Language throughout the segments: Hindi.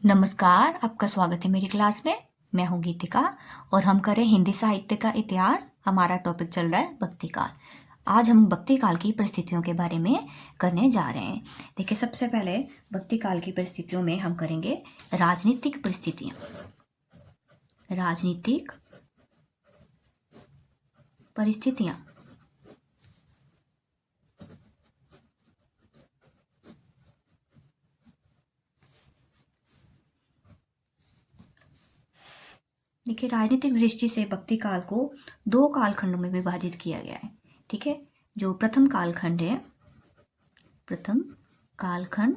नमस्कार, आपका स्वागत है मेरी क्लास में। मैं हूँ गीतिका और हम करें हिंदी साहित्य का इतिहास। हमारा टॉपिक चल रहा है भक्ति काल। आज हम भक्ति काल की परिस्थितियों के बारे में करने जा रहे हैं। देखिए, सबसे पहले भक्ति काल की परिस्थितियों में हम करेंगे राजनीतिक परिस्थितियाँ। राजनीतिक परिस्थितियाँ। देखिए, राजनीतिक दृष्टि से भक्ति काल को दो कालखंडों में विभाजित किया गया है। ठीक है, जो प्रथम कालखंड है, प्रथम कालखंड,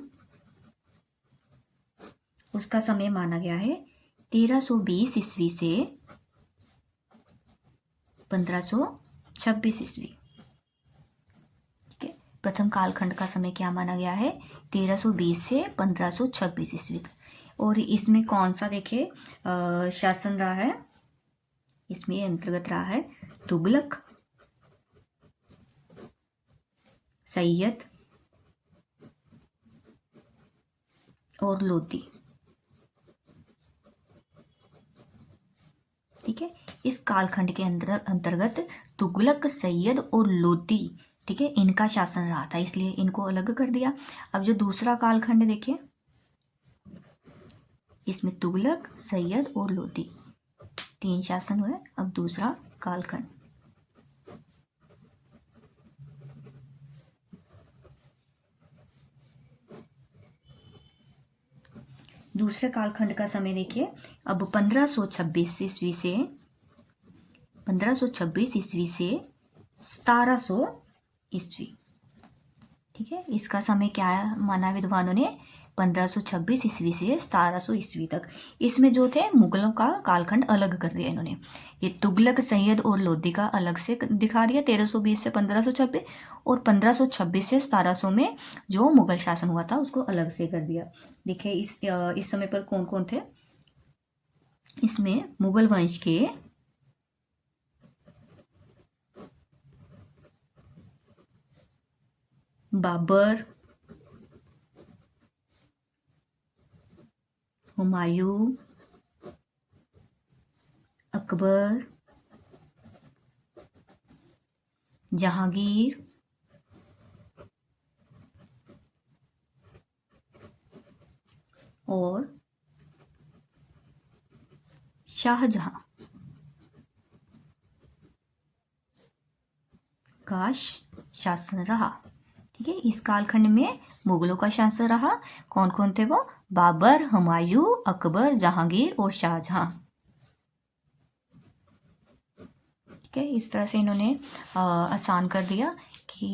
उसका समय माना गया है 1320 ईस्वी से 1526 ईस्वी। ठीक है, प्रथम कालखंड का समय क्या माना गया है? 1320 से 1526 ईस्वी तक। और इसमें कौन सा देखिए शासन रहा है? इसमें अंतर्गत रहा है तुगलक, सैयद और लोदी। ठीक है, इस कालखंड के अंतर्गत तुगलक, सैयद और लोदी, ठीक है, इनका शासन रहा था, इसलिए इनको अलग कर दिया। अब जो दूसरा कालखंड देखिए, इसमें तुगलक, सैयद और लोदी तीन शासन हुए। अब दूसरा कालखंड, दूसरे कालखंड का समय देखिए। अब 1526 ईस्वी से 1700 ईस्वी। ठीक है, इसका समय क्या माना विद्वानों ने? 1526 ईस्वी से 1700 ईस्वी तक। इसमें जो थे मुगलों का कालखंड अलग कर दिया इन्होंने। ये तुगलक, सैयद और लोदी का अलग से दिखा दिया 1320 से 1526, और 1526 से 1700 में जो मुगल शासन हुआ था उसको अलग से कर दिया। देखिए, इस समय पर कौन कौन थे? इसमें मुगल वंश के बाबर, हुमायूं, अकबर, जहांगीर और शाहजहां का शासन रहा। ठीक है, इस कालखंड में मुगलों का शासन रहा। कौन कौन थे वो? बाबर, हुमायूं, अकबर, जहांगीर और शाहजहां। ठीक है, इस तरह से इन्होंने आसान कर दिया कि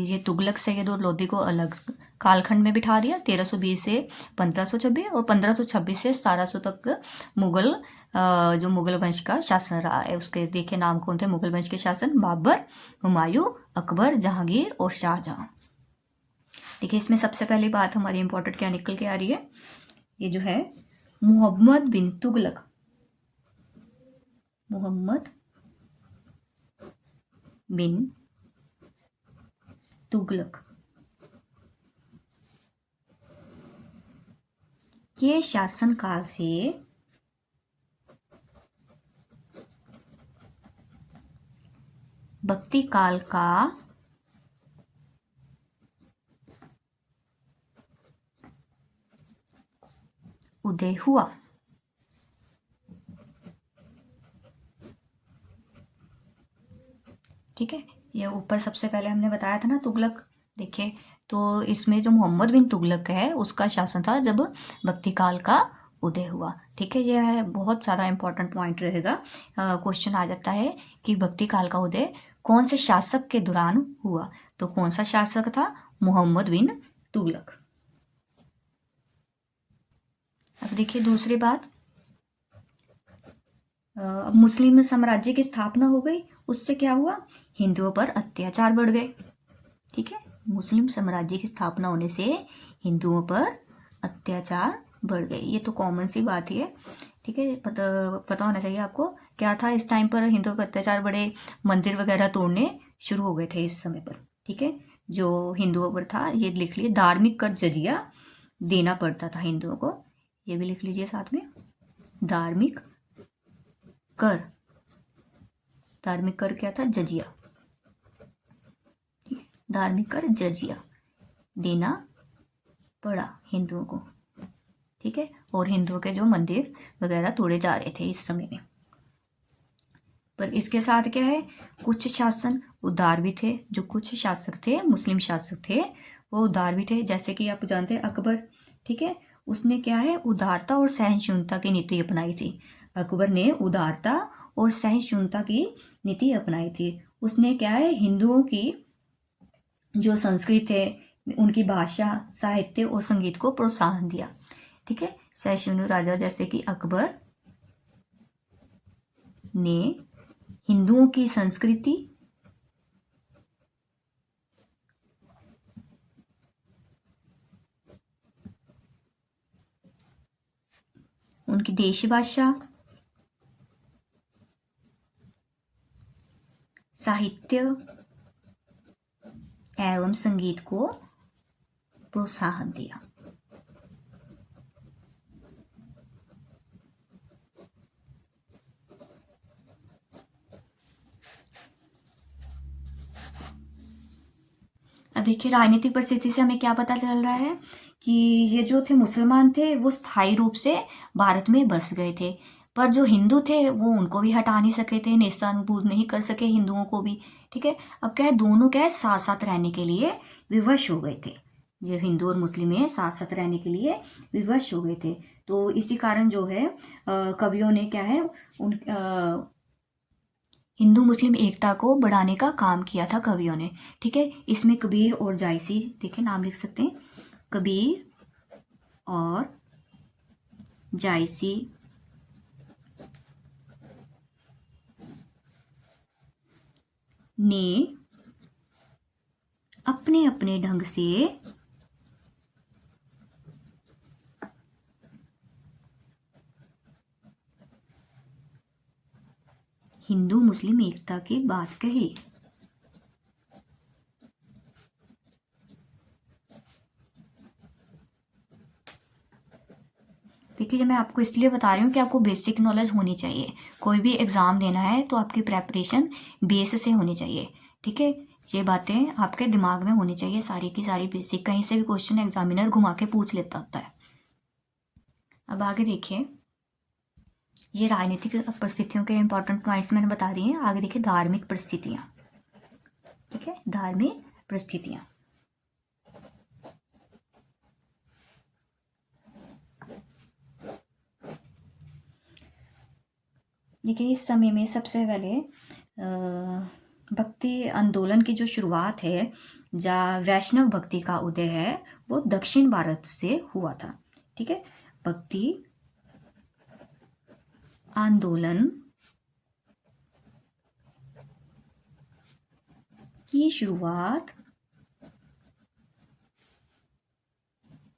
ये तुगलक, सैयद और लोदी को अलग कालखंड में बिठा दिया 1320 से 1526, और 1526 से 1700 तक मुगल जो मुगल वंश का शासन रहा है उसके देखे नाम कौन थे मुगल वंश के शासन? बाबर, हुमायूं, अकबर, जहांगीर और शाहजहां। देखिए, इसमें सबसे पहली बात हमारी इंपॉर्टेंट क्या निकल के आ रही है? ये जो है मोहम्मद बिन तुगलक, मोहम्मद बिन तुगलक, ये शासनकाल से भक्ति काल का उदय हुआ। ठीक है, ये ऊपर सबसे पहले हमने बताया था ना तुगलक। देखिए, तो इसमें जो मोहम्मद बिन तुगलक है उसका शासन था जब भक्ति काल का उदय हुआ। ठीक है, यह है बहुत ज़्यादा इंपॉर्टेंट पॉइंट रहेगा। क्वेश्चन आ जाता है कि भक्ति काल का उदय कौन से शासक के दौरान हुआ? तो कौन सा शासक था? मोहम्मद बिन तुगलक। अब देखिए दूसरी बात, अब मुस्लिम साम्राज्य की स्थापना हो गई, उससे क्या हुआ? हिंदुओं पर अत्याचार बढ़ गए। ठीक है, मुस्लिम साम्राज्य की स्थापना होने से हिंदुओं पर अत्याचार बढ़ गए, ये तो कॉमन सी बात ही है। ठीक है, पता होना चाहिए आपको क्या था इस टाइम पर हिंदुओं पर अत्याचार बढ़े। मंदिर वगैरह तोड़ने शुरू हो गए थे इस समय पर। ठीक है, जो हिंदुओं पर था ये लिख लिए, धार्मिक कर जजिया देना पड़ता था हिंदुओं को। ये भी लिख लीजिए साथ में। धार्मिक कर, धार्मिक कर क्या था? जजिया। धार्मिक कर जजिया देना पड़ा हिंदुओं को, ठीक है। और हिंदुओं के जो मंदिर वगैरह तोड़े जा रहे थे इस समय में। पर इसके साथ क्या है, कुछ शासन उदार भी थे। जो कुछ शासक थे, मुस्लिम शासक थे, वो उदार भी थे। जैसे कि आप जानते हैं अकबर, ठीक है, उसने क्या है, उदारता और सहिष्णुता की नीति अपनाई थी। अकबर ने उदारता और सहिष्णुता की नीति अपनाई थी। उसने क्या है, हिंदुओं की जो संस्कृत है, उनकी भाषा, साहित्य और संगीत को प्रोत्साहन दिया, ठीक है। सहिष्णु राजा जैसे कि अकबर ने हिंदुओं की संस्कृति, उनकी देश भाषा, साहित्य एवं संगीत को प्रोत्साहन दिया। अब देखिए राजनीतिक परिस्थिति से हमें क्या पता चल रहा है कि ये जो थे मुसलमान थे वो स्थायी रूप से भारत में बस गए थे, पर जो हिंदू थे वो उनको भी हटा नहीं सके थे, नेस्तानाबूद नहीं कर सके हिंदुओं को भी, ठीक है। अब क्या है, दोनों क्या है, साथ साथ रहने के लिए विवश हो गए थे। जो हिंदू और मुस्लिम है साथ साथ रहने के लिए विवश हो गए थे। तो इसी कारण जो है कवियों ने क्या है, उन हिंदू मुस्लिम एकता को बढ़ाने का काम किया था कवियों ने, ठीक है। इसमें कबीर और जायसी, देखिए नाम लिख सकते हैं, कबीर और जायसी ने अपने अपने ढंग से हिंदू मुस्लिम एकता की बात कही। देखिए, मैं आपको इसलिए बता रही हूँ कि आपको बेसिक नॉलेज होनी चाहिए। कोई भी एग्जाम देना है तो आपकी प्रेपरेशन बेस से होनी चाहिए, ठीक है। ये बातें आपके दिमाग में होनी चाहिए, सारी की सारी बेसिक। कहीं से भी क्वेश्चन एग्जामिनर घुमा के पूछ लेता होता है। अब आगे देखिए, ये राजनीतिक परिस्थितियों के इंपॉर्टेंट पॉइंट्स मैंने बता दिए हैं। आगे देखिए धार्मिक परिस्थितियां, ठीक है, धार्मिक परिस्थितियां। देखिए इस समय में सबसे पहले भक्ति आंदोलन की जो शुरुआत है, जहाँ वैष्णव भक्ति का उदय है, वो दक्षिण भारत से हुआ था, ठीक है। भक्ति आंदोलन की शुरुआत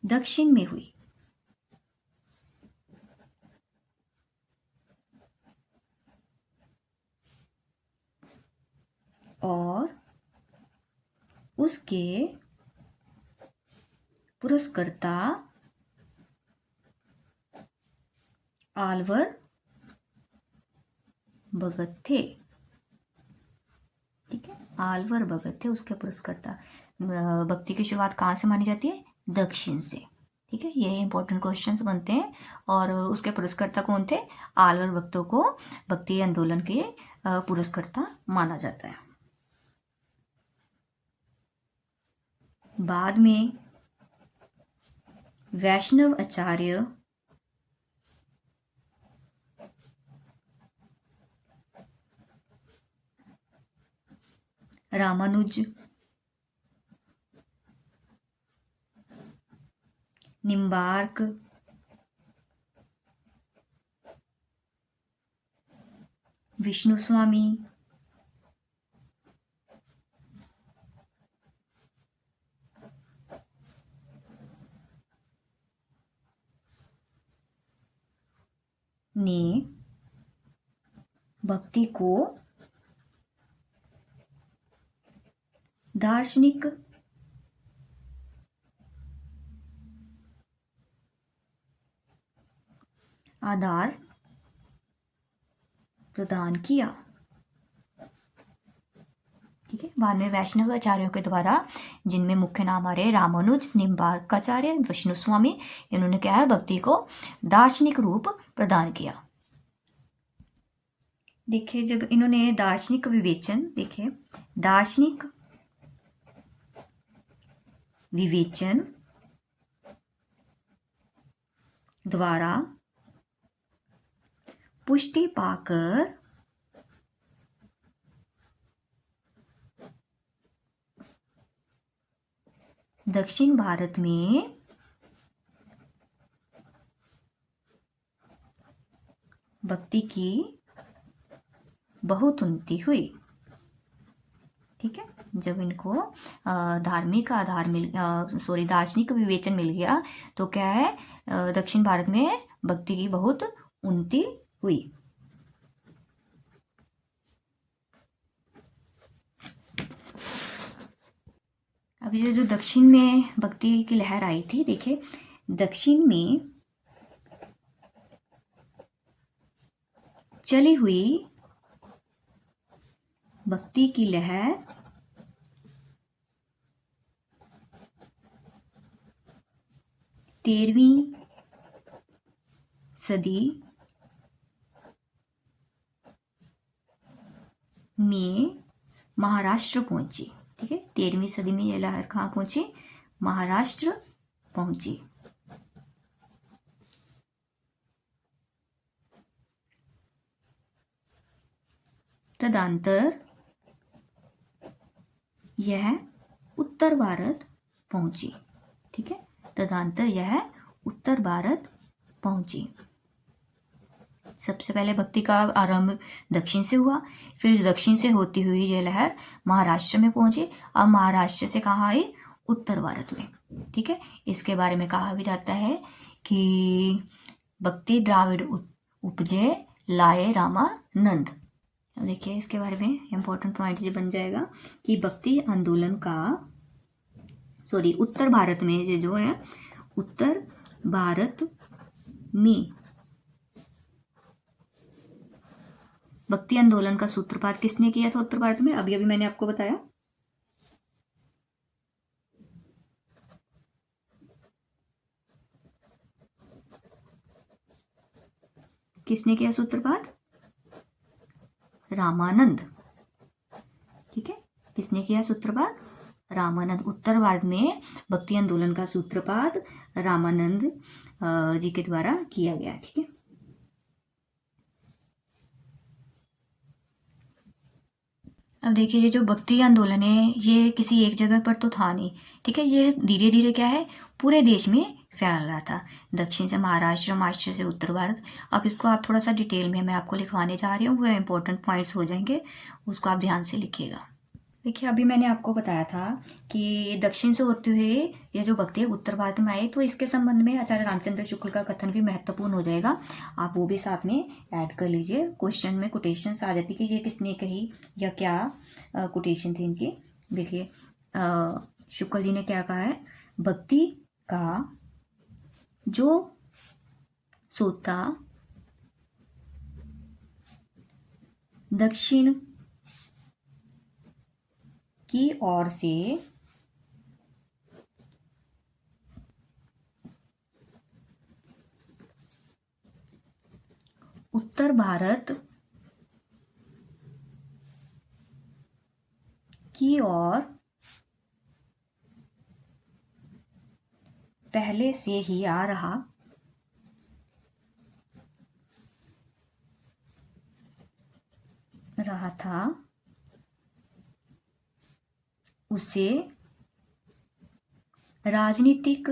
दक्षिण में हुई और उसके पुरस्कर्ता आलवर भगत थे, ठीक है। आलवर भगत थे उसके पुरस्कर्ता। भक्ति की शुरुआत कहाँ से मानी जाती है? दक्षिण से, ठीक है। ये इंपॉर्टेंट क्वेश्चंस बनते हैं। और उसके पुरस्कर्ता कौन थे? आलवर भक्तों को भक्ति आंदोलन के पुरस्कर्ता माना जाता है। बाद में वैष्णव आचार्य रामानुज, निम्बार्क, विष्णु स्वामी, ने भक्ति को दार्शनिक आधार प्रदान किया। ठीक है। बाद में वैष्णव आचार्यों के द्वारा, जिनमें मुख्य नाम आ रहे रामानुज, निम्बार्काचार्य, विष्णु स्वामी, इन्होंने क्या है, भक्ति को दार्शनिक रूप प्रदान किया। देखिए, जब इन्होंने दार्शनिक विवेचन, देखिए दार्शनिक विवेचन द्वारा पुष्टि पाकर दक्षिण भारत में भक्ति की बहुत उन्नति हुई। ठीक है। जब इनको धार्मिक आधार दार्शनिक विवेचन मिल गया तो क्या है, दक्षिण भारत में भक्ति की बहुत उन्नति हुई। अब ये जो दक्षिण में भक्ति की लहर आई थी, देखिए दक्षिण में चली हुई भक्ति की लहर 13वीं सदी में महाराष्ट्र पहुंची। ठीक है। 13वीं सदी में यह लहर कहाँ पहुंची, महाराष्ट्र पहुंची। तदंतर यह उत्तर भारत पहुंची। ठीक है। तदंतर यह उत्तर भारत पहुंची। सबसे पहले भक्ति का आरंभ दक्षिण से हुआ, फिर दक्षिण से होती हुई यह लहर महाराष्ट्र में पहुंची। अब महाराष्ट्र से कहाँ आई, उत्तर भारत में। ठीक है। इसके बारे में कहा भी जाता है कि भक्ति द्राविड़ उपजे लाए रामानंद। अब देखिए इसके बारे में इंपॉर्टेंट पॉइंट ये बन जाएगा कि भक्ति आंदोलन का उत्तर भारत में ये जो है, उत्तर भारत में भक्ति आंदोलन का सूत्रपात किसने किया था उत्तर भारत में, अभी अभी मैंने आपको बताया। किसने किया सूत्रपात, रामानंद। ठीक है। किसने किया सूत्रपात, रामानंद। उत्तर भारत में भक्ति आंदोलन का सूत्रपात रामानंद जी के द्वारा किया गया। ठीक है। अब देखिए, ये जो भक्ति आंदोलन है ये किसी एक जगह पर तो था नहीं। ठीक है। ये धीरे धीरे क्या है, पूरे देश में फैल रहा था। दक्षिण से महाराष्ट्र, महाराष्ट्र से उत्तर भारत। अब इसको आप थोड़ा सा डिटेल में मैं आपको लिखवाने जा रही हूँ, वो इंपॉर्टेंट पॉइंट्स हो जाएंगे, उसको आप ध्यान से लिखिएगा। देखिए, अभी मैंने आपको बताया था कि दक्षिण से होते हुए ये जो भक्ति है उत्तर भारत में आई, तो इसके संबंध में आचार्य रामचंद्र शुक्ल का कथन भी महत्वपूर्ण हो जाएगा। आप वो भी साथ में ऐड कर लीजिए। क्वेश्चन में कोटेशन आ जाती कि ये किसने कही या क्या कोटेशन थी इनकी। देखिए, शुक्ल जी ने क्या कहा है, भक्ति का जो सोता दक्षिण की ओर से उत्तर भारत की ओर पहले से ही आ रहा था, उसे राजनीतिक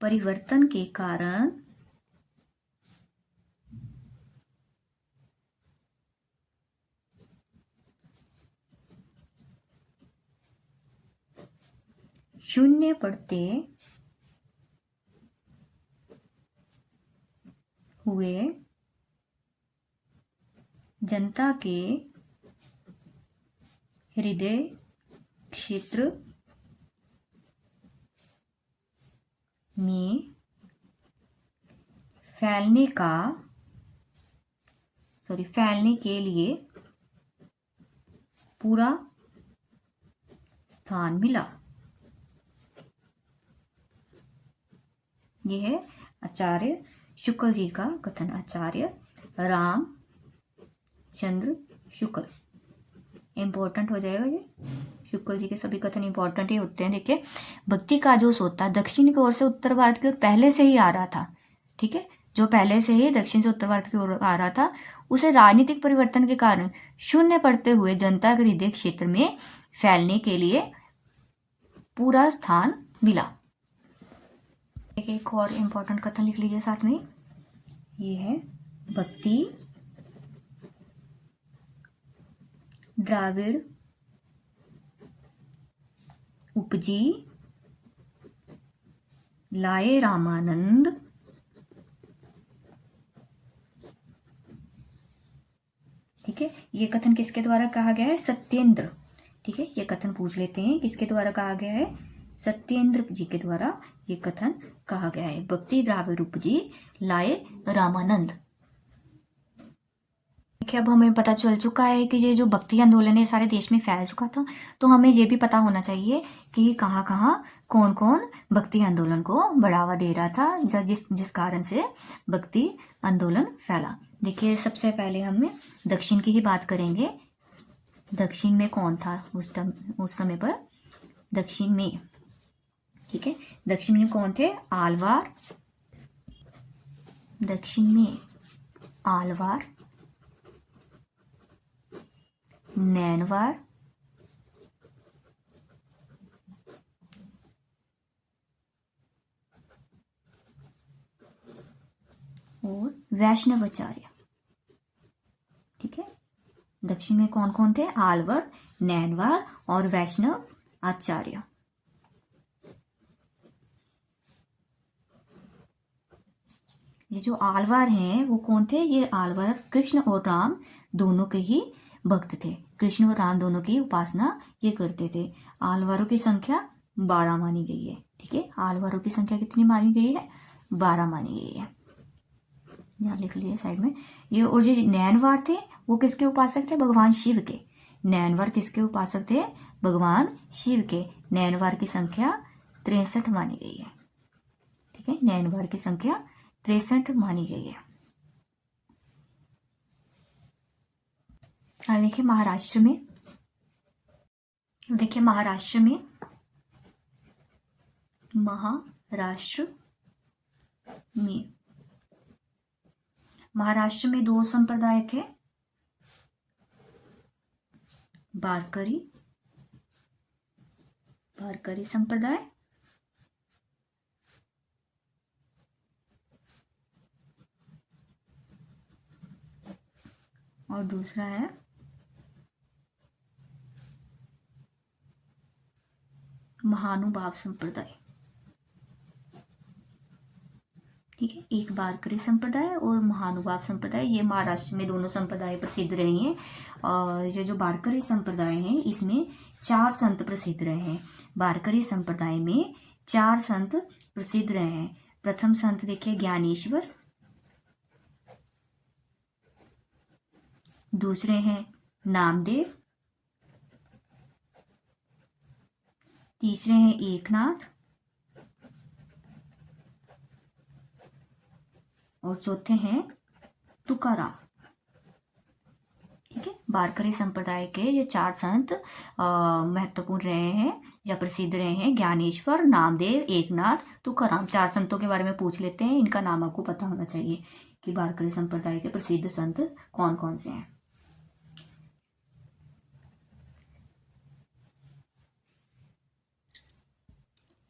परिवर्तन के कारण शून्य पड़ते हुए जनता के हृदय क्षेत्र में फैलने के लिए पूरा स्थान मिला। यह है आचार्य शुक्ल जी का कथन, आचार्य रामचंद्र शुक्ल। इंपॉर्टेंट हो जाएगा ये, शुक्ल जी के सभी कथन इंपॉर्टेंट ही होते हैं। देखिए, भक्ति का जो सोता है दक्षिण की ओर से उत्तर भारत की ओर पहले से ही आ रहा था, ठीक है, जो पहले से ही दक्षिण से उत्तर भारत की ओर आ रहा था, उसे राजनीतिक परिवर्तन के कारण शून्य पड़ते हुए जनता के हृदय क्षेत्र में फैलने के लिए पूरा स्थान मिला। एक और इम्पोर्टेंट कथन लिख लीजिए साथ में, ये है भक्ति द्राविड़ उपजी लाए रामानंद, ठीक है। ये कथन किसके द्वारा कहा गया है? सत्येंद्र, ठीक है। ये कथन पूछ लेते हैं, किसके द्वारा कहा गया है? सत्येंद्र जी के द्वारा ये कथन कहा गया है। भक्ति द्राविड़ उपजी लाए रामानंद। देखिए, अब हमें पता चल चुका है कि ये जो भक्ति आंदोलन है सारे देश में फैल चुका था, तो हमें ये भी पता होना चाहिए कि कहाँ कहाँ कौन कौन भक्ति आंदोलन को बढ़ावा दे रहा था, जिस कारण से भक्ति आंदोलन फैला। देखिए, सबसे पहले हमें दक्षिण की ही बात करेंगे। दक्षिण में कौन था उस समय पर? दक्षिण में, ठीक है, दक्षिण में कौन थे? आलवार। दक्षिण में आलवार, नैनवार, और वैष्णवाचार्य, ठीक है। दक्षिण में कौन कौन थे? आलवर, नैनवार और वैष्णव आचार्य। ये जो आलवार हैं वो कौन थे? ये आलवार कृष्ण और राम दोनों के ही भक्त थे। कृष्ण और राम दोनों की उपासना ये करते थे। आलवारों की संख्या 12 मानी गई है, ठीक है। आलवारों की संख्या कितनी मानी गई है? 12 मानी गई है, यहाँ लिख लीजिए साइड में। ये और जो नैनवार थे वो किसके उपासक थे? भगवान शिव के। नैनवार किसके उपासक थे? भगवान शिव के। नैनवार की संख्या 63 मानी गई है, ठीक है। नैनवार की संख्या 63 मानी गई है। और देखिए महाराष्ट्र में, महाराष्ट्र में 2 संप्रदाय थे, वारकरी संप्रदाय और दूसरा है महानुभाव संप्रदाय, ठीक है। एक वारकरी संप्रदाय और महानुभाव संप्रदाय, ये महाराष्ट्र में दोनों संप्रदाय प्रसिद्ध रहे हैं। और ये जो वारकरी संप्रदाय है इसमें 4 संत प्रसिद्ध रहे हैं। वारकरी संप्रदाय में 4 संत प्रसिद्ध रहे हैं। प्रथम संत देखिए ज्ञानेश्वर, दूसरे हैं नामदेव, तीसरे हैं एकनाथ और चौथे हैं तुकाराम, ठीक है। वारकरी संप्रदाय के ये 4 संत महत्वपूर्ण रहे हैं या प्रसिद्ध रहे हैं। ज्ञानेश्वर, नामदेव, एकनाथ, तुकाराम। 4 संतों के बारे में पूछ लेते हैं, इनका नाम आपको पता होना चाहिए कि वारकरी संप्रदाय के प्रसिद्ध संत कौन कौन से हैं।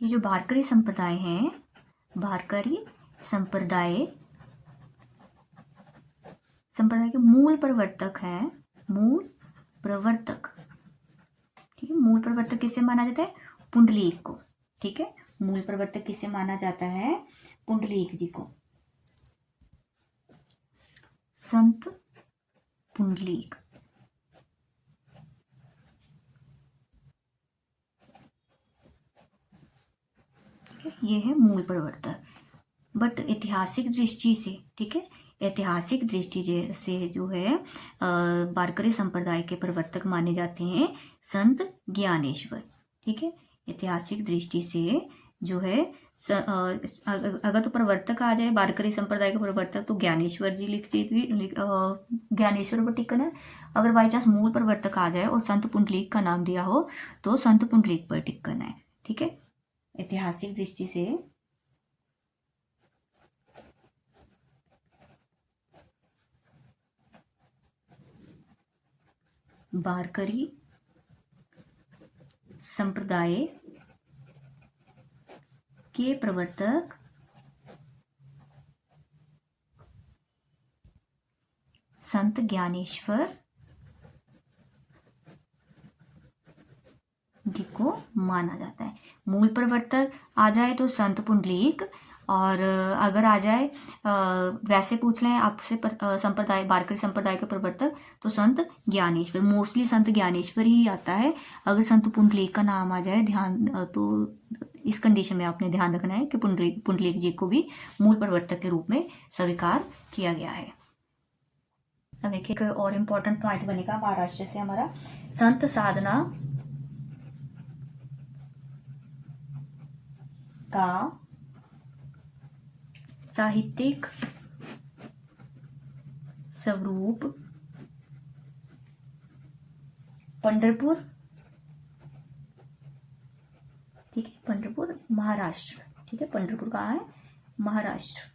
ये जो वारकरी संप्रदाय हैं, वारकरी संप्रदाय के मूल प्रवर्तक हैं, ठीक है। मूल प्रवर्तक किसे माना जाता है? पुंडलीक को, ठीक है। मूल प्रवर्तक किसे माना जाता है? पुंडलीक जी को, संत पुंडलीक, ठीक है। ये है मूल प्रवर्तक। बट ऐतिहासिक दृष्टि से, ठीक है, ऐतिहासिक दृष्टि से जो है वारकरी संप्रदाय के प्रवर्तक माने जाते हैं संत ज्ञानेश्वर, ठीक है। ऐतिहासिक दृष्टि से जो है अगर तो प्रवर्तक आ जाए वारकरी संप्रदाय के प्रवर्तक तो ज्ञानेश्वर जी ज्ञानेश्वर पर टिक्कन है। अगर बाई चांस मूल प्रवर्तक आ जाए और संत पुंडलीक का नाम दिया हो तो संत पुंडलीक पर टिक्कन है, ठीक है। ऐतिहासिक दृष्टि से वारकरी संप्रदाय के प्रवर्तक संत ज्ञानेश्वर जी को माना जाता है। मूल प्रवर्तक आ जाए तो संत पुंडलीक, और अगर आ जाए वैसे पूछ लें आपसे संप्रदाय वारकरी संप्रदाय के प्रवर्तक तो संत ज्ञानेश्वर, मोस्टली संत ज्ञानेश्वर ही आता है। अगर संत पुंडलीक का नाम आ जाए ध्यान तो इस कंडीशन में आपने ध्यान रखना है कि पुंडलीक जी को भी मूल प्रवर्तक के रूप में स्वीकार किया गया है। अब देखिए एक और इम्पोर्टेंट पॉइंट बनेगा महाराष्ट्र से हमारा, संत साधना का साहित्यिक स्वरूप पंढरपुर, ठीक है, पंढरपुर महाराष्ट्र, ठीक है, पंढरपुर कहाँ है, महाराष्ट्र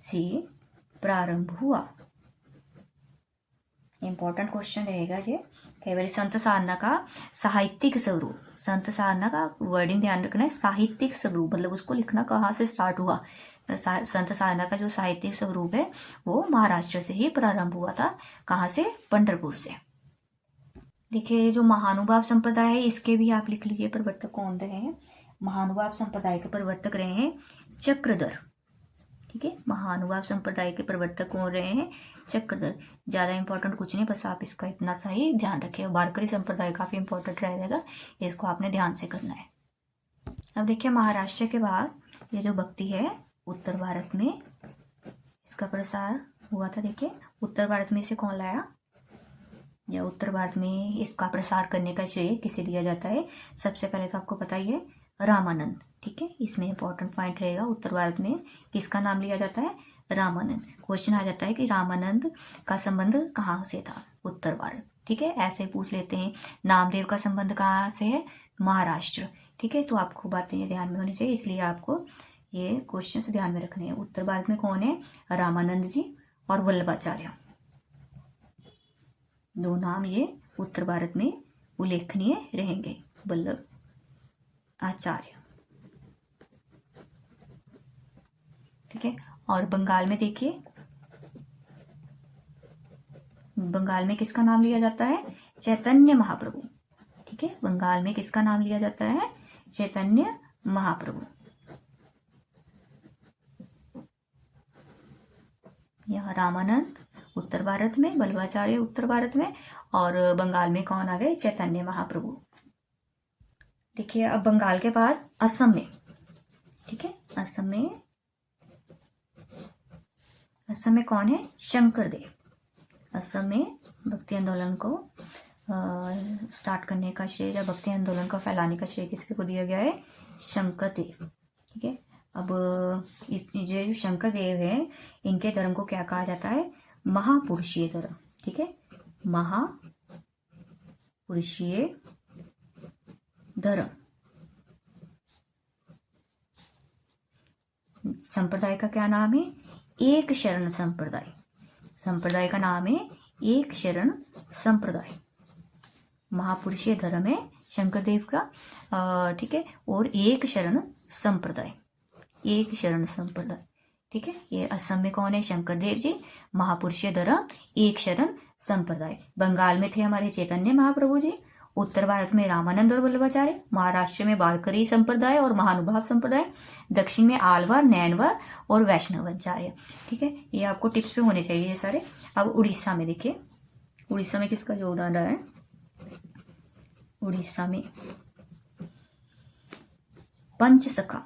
से प्रारंभ हुआ। इंपॉर्टेंट क्वेश्चन रहेगा ये, कई बार संत साधना का साहित्यिक स्वरूप, संत साधना का वर्डिंग ध्यान रखना है, साहित्यिक स्वरूप मतलब उसको लिखना कहाँ से स्टार्ट हुआ। संत साधना का जो साहित्यिक स्वरूप है वो महाराष्ट्र से ही प्रारंभ हुआ था, कहाँ से, पंढरपुर से। देखिए जो महानुभाव संप्रदाय है इसके भी आप लिख लीजिए प्रवर्तक कौन रहे हैं। महानुभाव संप्रदाय के प्रवर्तक रहे हैं चक्रधर, ठीक है, महानुभाव संप्रदाय के प्रवर्तक कौन रहे हैं, चक्रधर। ज़्यादा इंपॉर्टेंट कुछ नहीं, बस आप इसका इतना सा ही ध्यान रखिए। वारकरी संप्रदाय काफ़ी इंपॉर्टेंट रहेगा, इसको आपने ध्यान से करना है। अब देखिए महाराष्ट्र के बाद ये जो भक्ति है उत्तर भारत में इसका प्रसार हुआ था। देखिए उत्तर भारत में इसे कौन लाया, या उत्तर भारत में इसका प्रसार करने का श्रेय किसे दिया जाता है। सबसे पहले तो आपको पता ही है रामानंद, ठीक है, इसमें इंपॉर्टेंट पॉइंट रहेगा उत्तर भारत में किसका नाम लिया जाता है, रामानंद। क्वेश्चन आ जाता है कि रामानंद का संबंध कहाँ से था, उत्तर भारत, ठीक है, ऐसे पूछ लेते हैं। नामदेव का संबंध कहाँ से है, महाराष्ट्र, ठीक है। तो आपको बातें ध्यान में होनी चाहिए, इसलिए आपको ये क्वेश्चन ध्यान में रखने हैं। उत्तर भारत में कौन है, रामानंद जी और वल्लभाचार्य, दो नाम ये उत्तर भारत में उल्लेखनीय रहेंगे, वल्लभ आचार्य, ठीक है। और बंगाल में देखिए, बंगाल में किसका नाम लिया जाता है, चैतन्य महाप्रभु, ठीक है, बंगाल में किसका नाम लिया जाता है, चैतन्य महाप्रभु। यहाँ रामानंद उत्तर भारत में, वल्लभाचार्य उत्तर भारत में, और बंगाल में कौन आ गए, चैतन्य महाप्रभु। देखिए अब बंगाल के बाद असम में, ठीक है, असम में कौन है, शंकर देव। असम में भक्ति आंदोलन को स्टार्ट करने का श्रेय या भक्ति आंदोलन को फैलाने का श्रेय किसके को दिया गया है, शंकर देव, ठीक है। अब ये जो शंकर देव है इनके धर्म को क्या कहा जाता है, महापुरुषीय धर्म, ठीक है, महापुरुषीय धर्म। संप्रदाय का क्या नाम है, एक शरण संप्रदाय, संप्रदाय का नाम है एक शरण संप्रदाय। महापुरुषीय धर्म है शंकरदेव का, ठीक है, और एक शरण संप्रदाय, एक शरण संप्रदाय, ठीक है। ये असम में कौन है, शंकरदेव जी, महापुरुषीय धर्म, एक शरण संप्रदाय। बंगाल में थे हमारे चैतन्य महाप्रभु जी, उत्तर भारत में रामानंद और वल्लभाचार्य, महाराष्ट्र में वारकरी संप्रदाय और महानुभाव संप्रदाय, दक्षिण में आलवार, नैनवार और वैष्णवाचार्य, ठीक है। ये आपको टिप्स पे होने चाहिए ये सारे। अब उड़ीसा में देखिए, उड़ीसा में किसका योगदान रहा है, उड़ीसा में पंचसखा,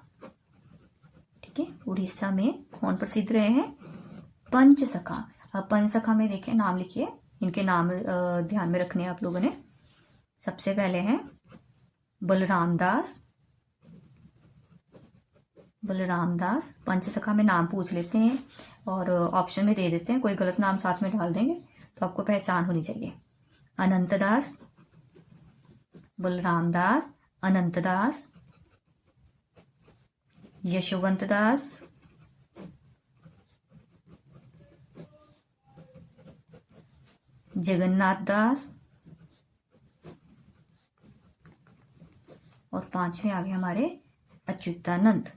ठीक है। उड़ीसा में कौन प्रसिद्ध रहे हैं? पंचसखा। अब पंचसखा में देखिए, नाम लिखिए, इनके नाम ध्यान में रखने हैं आप लोगों ने। सबसे पहले हैं बलराम दास। बलराम दास, पंचसखा में नाम पूछ लेते हैं और ऑप्शन में दे देते हैं, कोई गलत नाम साथ में डाल देंगे तो आपको पहचान होनी चाहिए। अनंत दास, बलराम दास, अनंत दास, यशवंत दास, जगन्नाथ दास, और पांचवें आ गए हमारे अच्युतानंद।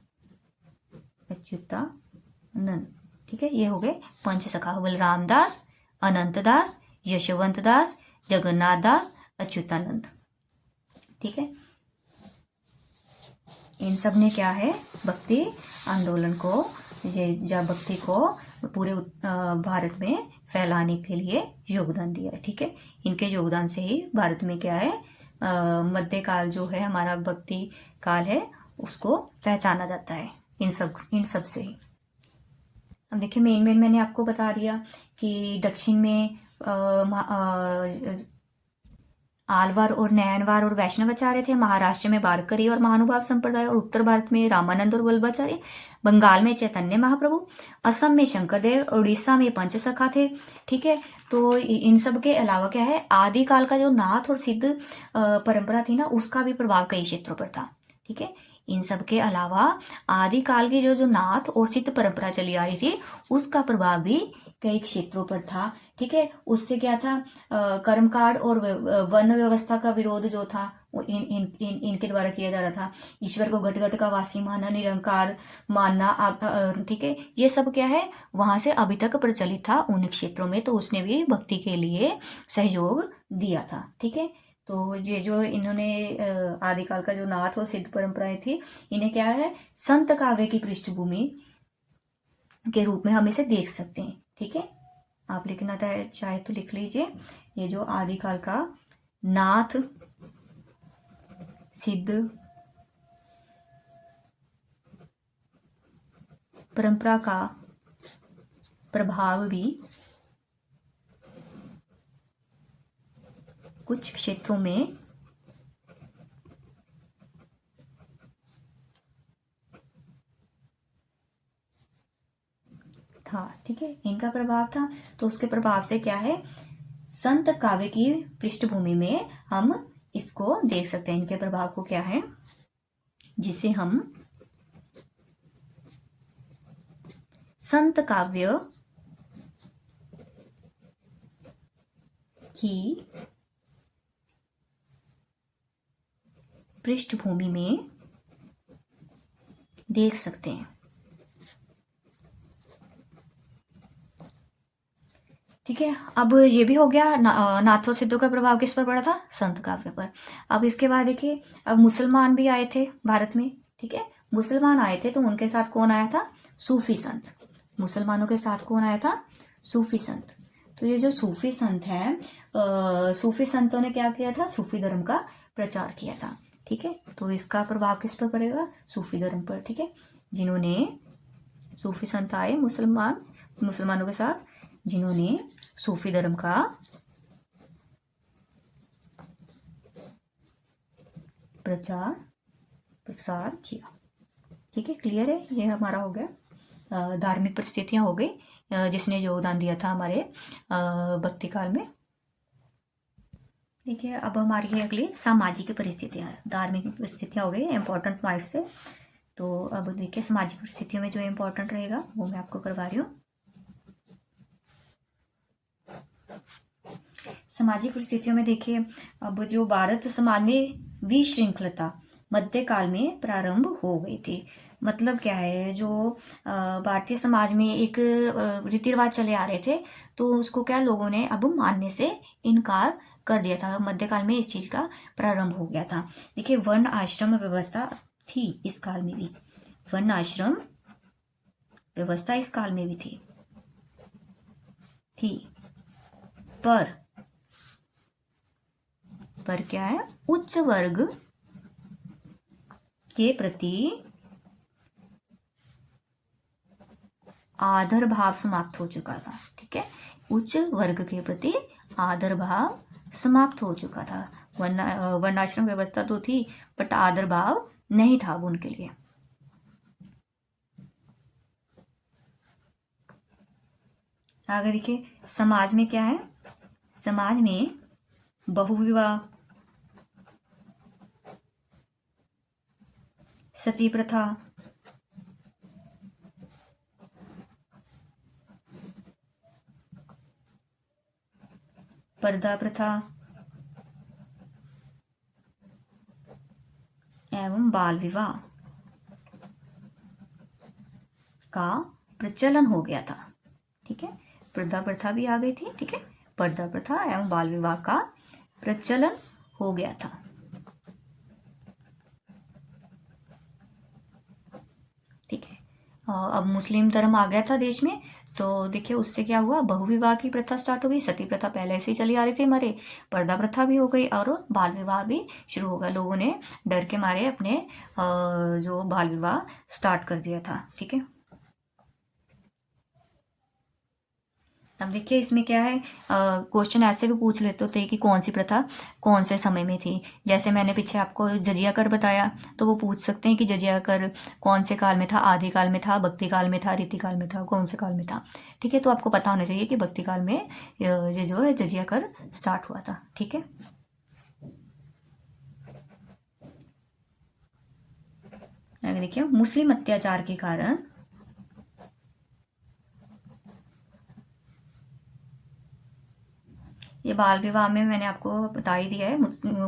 अच्युतानंद, ठीक है। ये हो गए पंचसखा, बलराम दास, अनंत दास, यशवंत दास, जगन्नाथ दास, अच्युतानंद, ठीक है। इन सब ने क्या है, भक्ति आंदोलन को, या भक्ति को पूरे भारत में फैलाने के लिए योगदान दिया है, ठीक है। इनके योगदान से ही भारत में क्या है, मध्यकाल जो है हमारा भक्ति काल है, उसको पहचाना जाता है इन सब से ही। अब देखिए, मेन मैंने आपको बता दिया कि दक्षिण में आलवार और नयनवार और वैष्णवाचार्य थे, महाराष्ट्र में वारकरी और महानुभाव संप्रदाय, और उत्तर भारत में रामानंद और वल्लभाचार्य, बंगाल में चैतन्य महाप्रभु, असम में शंकरदेव, उड़ीसा में पंचसखा थे, ठीक है। तो इन सब के अलावा क्या है, आदिकाल का जो नाथ और सिद्ध परंपरा थी ना, उसका भी प्रभाव कई क्षेत्रों पर था, ठीक है। इन सब के अलावा आदिकाल की जो नाथ और सिद्ध परंपरा चली आ रही थी, उसका प्रभाव भी कई क्षेत्रों पर था, ठीक है। उससे क्या था, कर्मकांड और वर्ण व्यवस्था का विरोध जो था वो इनके द्वारा किया जा रहा था। ईश्वर को घट घट का वासी मानना, निरंकार मानना, ठीक है। ये सब क्या है, वहां से अभी तक प्रचलित था उन क्षेत्रों में, तो उसने भी भक्ति के लिए सहयोग दिया था, ठीक है। तो ये जो इन्होंने आदिकाल का जो नाथ और सिद्ध परंपराएं थी, इन्हें क्या है, संत काव्य की पृष्ठभूमि के रूप में हम इसे देख सकते हैं, ठीक है। आप लिखना चाहे तो लिख लीजिए, ये जो आदिकाल का नाथ सिद्ध परंपरा का प्रभाव भी कुछ क्षेत्रों में था, ठीक है। इनका प्रभाव था, तो उसके प्रभाव से क्या है, संत काव्य की पृष्ठभूमि में हम इसको देख सकते हैं। इनके प्रभाव को क्या है, जिसे हम संत काव्य की पृष्ठभूमि में देख सकते हैं, ठीक है। अब ये भी हो गया, नाथ और सिद्धों का प्रभाव किस पर पड़ा था, संत काव्य पर। अब इसके बाद देखिए, अब मुसलमान भी आए थे भारत में, ठीक है। मुसलमान आए थे तो उनके साथ कौन आया था, सूफी संत। मुसलमानों के साथ कौन आया था, सूफी संत। तो ये जो सूफी संत हैं, सूफी संतों ने क्या किया था, सूफी धर्म का प्रचार किया था, ठीक है। तो इसका प्रभाव किस पर पड़ेगा, सूफी धर्म पर, ठीक है। जिन्होंने, सूफी संत आए मुसलमानों के साथ, जिन्होंने सूफी धर्म का प्रचार प्रसार किया, ठीक है। क्लियर है, ये हमारा हो गया धार्मिक परिस्थितियां हो गई, जिसने योगदान दिया था हमारे भक्ति काल में। देखिए, अब हमारी है अगली सामाजिक परिस्थितियां, धार्मिक परिस्थितियां हो गई इंपॉर्टेंट पॉइंट से। तो अब देखिए, सामाजिक परिस्थितियों में जो इम्पोर्टेंट रहेगा वो मैं आपको करवा रही हूँ। सामाजिक परिस्थितियों में देखिए, अब जो भारत समाज में विशृंखलता मध्यकाल में प्रारंभ हो गई थी। मतलब क्या है, जो भारतीय समाज में एक रीति रिवाज चले आ रहे थे, तो उसको क्या लोगों ने अब मानने से इनकार कर दिया था। मध्यकाल में इस चीज का प्रारंभ हो गया था। देखिए, वर्ण आश्रम व्यवस्था थी इस काल में भी, वर्ण आश्रम व्यवस्था इस काल में भी थी, पर क्या है, उच्च वर्ग के प्रति आदर भाव समाप्त हो चुका था। ठीक है, उच्च वर्ग के प्रति आदर भाव समाप्त हो चुका था। वर्णाश्रम व्यवस्था तो थी बट आदर भाव नहीं था अब उनके लिए। आगे देखिए, समाज में क्या है, समाज में बहुविवाह, सती प्रथा, पर्दा प्रथा एवं बाल विवाह का प्रचलन हो गया था। ठीक है, पर्दा प्रथा भी आ गई थी। ठीक है, पर्दा प्रथा एवं बाल विवाह का प्रचलन हो गया था। ठीक है, अब मुस्लिम धर्म आ गया था देश में, तो देखिए उससे क्या हुआ, बहुविवाह की प्रथा स्टार्ट हो गई। सती प्रथा पहले से ही चली आ रही थी हमारे, पर्दा प्रथा भी हो गई और बाल विवाह भी शुरू हो गया। लोगों ने डर के मारे अपने जो बाल विवाह स्टार्ट कर दिया था। ठीक है, अब देखिए इसमें क्या है, क्वेश्चन ऐसे भी पूछ लेते होते हैं कि कौन सी प्रथा कौन से समय में थी। जैसे मैंने पीछे आपको जजिया कर बताया, तो वो पूछ सकते हैं कि जजिया कर कौन से काल में था, आदि काल में था, भक्ति काल में था, रीति काल में था, कौन से काल में था। ठीक है, तो आपको पता होना चाहिए कि भक्ति काल में ये जो है जजिया कर स्टार्ट हुआ था। ठीक है, आगे देखिए, मुस्लिम अत्याचार के कारण ये बाल विवाह में मैंने आपको बता ही दिया है।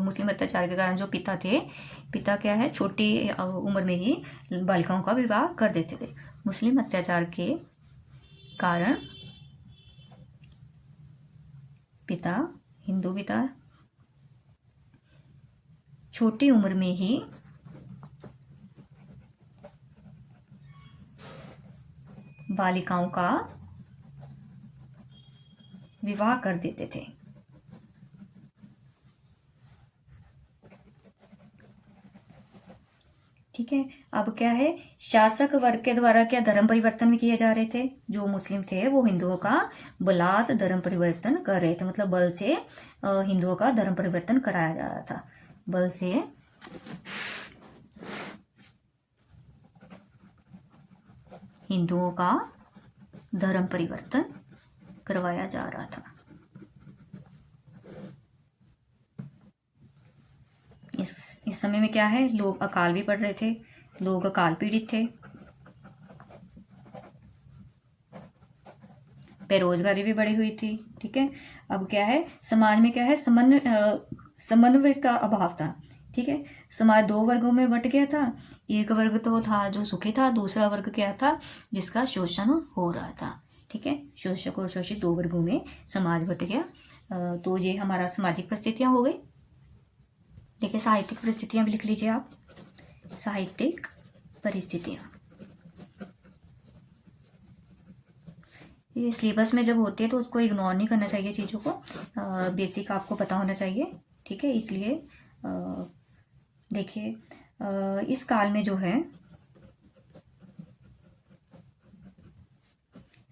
मुस्लिम अत्याचार के कारण जो पिता थे, पिता क्या है, छोटी उम्र में ही बालिकाओं का विवाह कर देते थे। मुस्लिम अत्याचार के कारण पिता, हिंदू पिता छोटी उम्र में ही बालिकाओं का विवाह कर देते थे। ठीक है, अब क्या है, शासक वर्ग के द्वारा क्या धर्म परिवर्तन भी किए जा रहे थे। जो मुस्लिम थे वो हिंदुओं का बलात् धर्म परिवर्तन कर रहे थे, मतलब बल से हिंदुओं का धर्म परिवर्तन कराया जा रहा था। बल से हिंदुओं का धर्म परिवर्तन करवाया जा रहा था। इस समय में क्या है, लोग अकाल भी पड़ रहे थे, लोग अकाल पीड़ित थे, बेरोजगारी भी बढ़ी हुई थी। ठीक है, अब क्या है, समाज में क्या है, समन्वय का अभाव था। ठीक है, समाज दो वर्गों में बट गया था। एक वर्ग तो था जो सुखी था, दूसरा वर्ग क्या था, जिसका शोषण हो रहा था। ठीक है, शोषक और शोषित दो वर्गों में समाज बट गया। तो ये हमारा सामाजिक परिस्थितियां हो गई। देखिए, साहित्यिक परिस्थितियां भी लिख लीजिए आप। साहित्यिक परिस्थितियां ये सिलेबस में जब होती है तो उसको इग्नोर नहीं करना चाहिए, चीज़ों को बेसिक आपको पता होना चाहिए। ठीक है, इसलिए देखिए, इस काल में जो है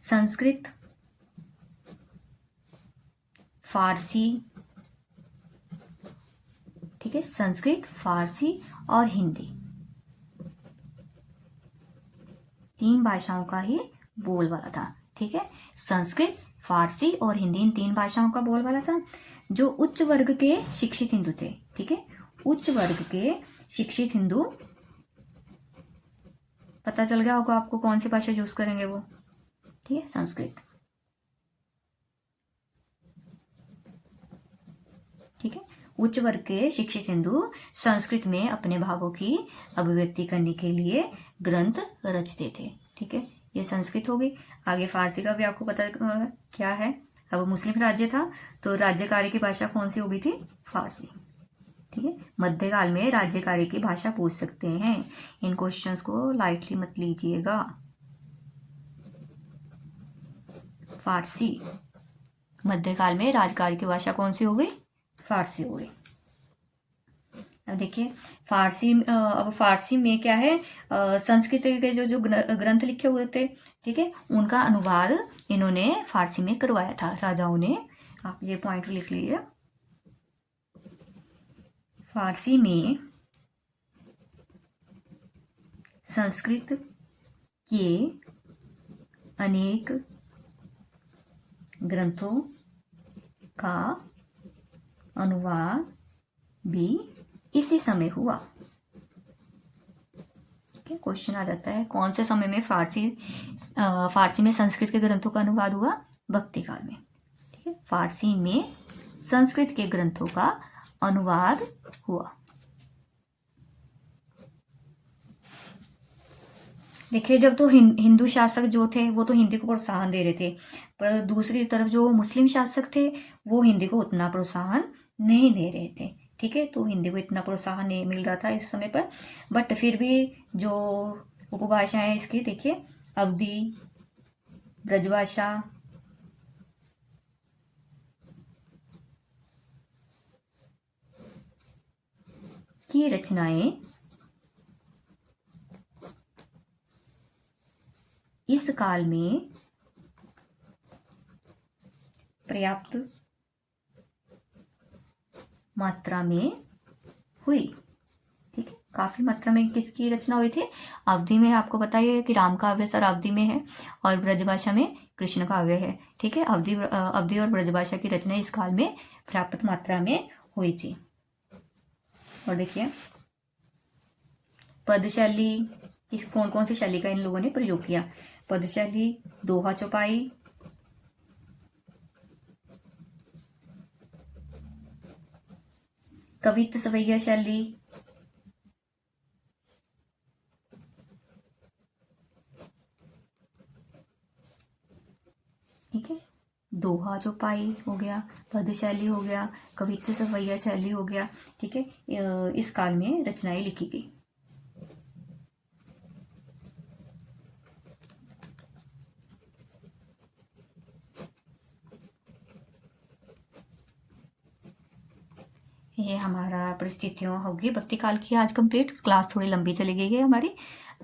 संस्कृत, फारसी, ठीक है, संस्कृत, फारसी और हिंदी, तीन भाषाओं का ही बोलबाला था। ठीक है, संस्कृत, फारसी और हिंदी, इन तीन भाषाओं का बोलबाला था। जो उच्च वर्ग के शिक्षित हिंदू थे, ठीक है, उच्च वर्ग के शिक्षित हिंदू, पता चल गया होगा आपको कौन सी भाषा यूज करेंगे वो। ठीक है, संस्कृत। ठीक है, उच्च वर्ग के शिक्षित हिंदू संस्कृत में अपने भावों की अभिव्यक्ति करने के लिए ग्रंथ रचते थे। ठीक है, ये संस्कृत हो गई। आगे फारसी का भी आपको पता क्या है। अब मुस्लिम राज्य था तो राज्यकारी की भाषा कौन सी हो गई थी, फारसी। ठीक है, मध्यकाल में राज्यकारी की भाषा पूछ सकते हैं, इन क्वेश्चंस को लाइटली मत लीजिएगा। फारसी, मध्यकाल में राज्यकारी की भाषा कौन सी हो गई, फारसी हो गई। अब देखिए अब फारसी में क्या है, संस्कृत के जो जो ग्रंथ लिखे हुए थे, ठीक है, उनका अनुवाद इन्होंने फारसी में करवाया था राजाओं ने। आप ये पॉइंट लिख लीजिए। फारसी में संस्कृत के अनेक ग्रंथों का अनुवाद भी इसी समय हुआ। ठीक है, क्वेश्चन आ जाता है कौन से समय में फारसी में संस्कृत के ग्रंथों का अनुवाद हुआ? भक्ति काल में। ठीक है, फारसी में संस्कृत के ग्रंथों का अनुवाद हुआ। देखिए, जब तो हिंदू शासक जो थे वो तो हिंदी को प्रोत्साहन दे रहे थे, पर दूसरी तरफ जो मुस्लिम शासक थे वो हिंदी को उतना प्रोत्साहन नहीं दे रहे थे। ठीक है, तो हिंदी को इतना प्रोत्साहन नहीं मिल रहा था इस समय पर, बट फिर भी जो उपभाषाएं हैं इसकी, देखिए, अवधी, ब्रजभाषा, की रचनाएं इस काल में पर्याप्त मात्रा में हुई। ठीक है, काफी मात्रा में किसकी रचना हुई थी? अवधी में आपको पता है कि राम काव्य सर अवधी में है, और ब्रजभाषा में कृष्ण काव्य है। ठीक है, अवधी और ब्रजभाषा की रचना इस काल में पर्याप्त मात्रा में हुई थी। और देखिए, पदशैली, कौन कौन सी शैली का इन लोगों ने प्रयोग किया? पदशैली, दोहा चौपाई, कवित्त सवैया शैली, ठीक है, दोहा चौपाई हो गया, पद शैली हो गया, कवित्त सवैया शैली हो गया। ठीक है, इस काल में रचनाएं लिखी गई। ये हमारा परिस्थितियों होगी भक्ति काल की आज कंप्लीट। क्लास थोड़ी लंबी चली गई है हमारी,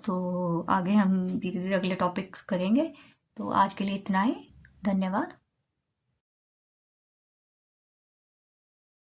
तो आगे हम धीरे धीरे अगले टॉपिक्स करेंगे। तो आज के लिए इतना ही। धन्यवाद।